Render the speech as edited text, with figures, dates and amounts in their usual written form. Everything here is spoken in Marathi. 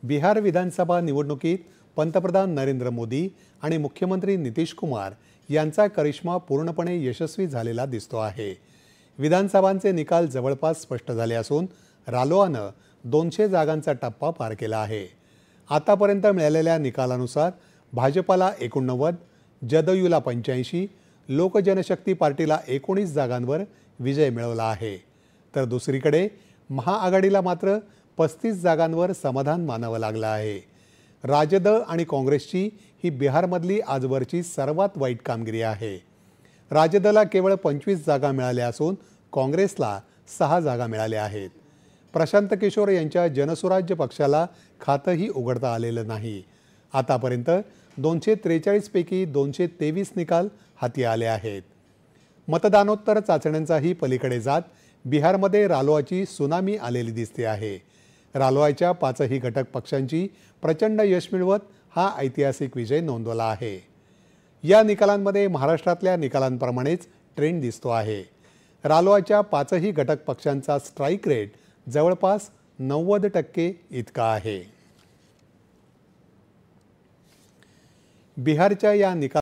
बिहार विधानसभा निवडणुकीत पंतप्रधान नरेंद्र मोदी आणि मुख्यमंत्री नितीश कुमार यांचा करिश्मा पूर्णपणे यशस्वी झालेला दिसतो आहे। विधानसभांचे निकाल जवळपास स्पष्ट झाले असून रालोआनं 200 जागांचा टप्पा पार केला आहे। आतापर्यंत मिळालेल्या निकालानुसार भाजपाला 89, जदयूला 85, लोक जनशक्ती पार्टीला 19 जागांवर विजय मिळवला आहे। तर दुसरीकडे महाआघाडीला मात्र 35 जागांवर समाधान मानावं लागलं आहे। राजद आणि काँग्रेसची ही बिहारमधली आजवरची सर्वात वाईट कामगिरी आहे। राजदला केवळ 25 जागा मिळाल्या असून काँग्रेसला 6 जागा मिळाल्या आहेत। प्रशांत किशोर यांच्या जनसुराज्य पक्षाला खातंही उघडता आलेलं नाही। आतापर्यंत 243 पैकी 223 निकाल हाती आले आहेत। मतदानोत्तर चाचण्यांचाही पलीकडे जात बिहारमध्ये रालोआची सुनामी आलेली दिसते आहे। रालोआच्या 5ही घटक पक्षांची प्रचंड यश मिळवत हा ऐतिहासिक विजय नोंदवला आहे। या निकालांमध्ये महाराष्ट्रातल्या निकालांप्रमाणेच ट्रेंड दिसतो आहे। रालोआच्या 5ही घटक पक्षांचा स्ट्राईक रेट जवळपास 90% इतका आहे। बिहारच्या या निकाल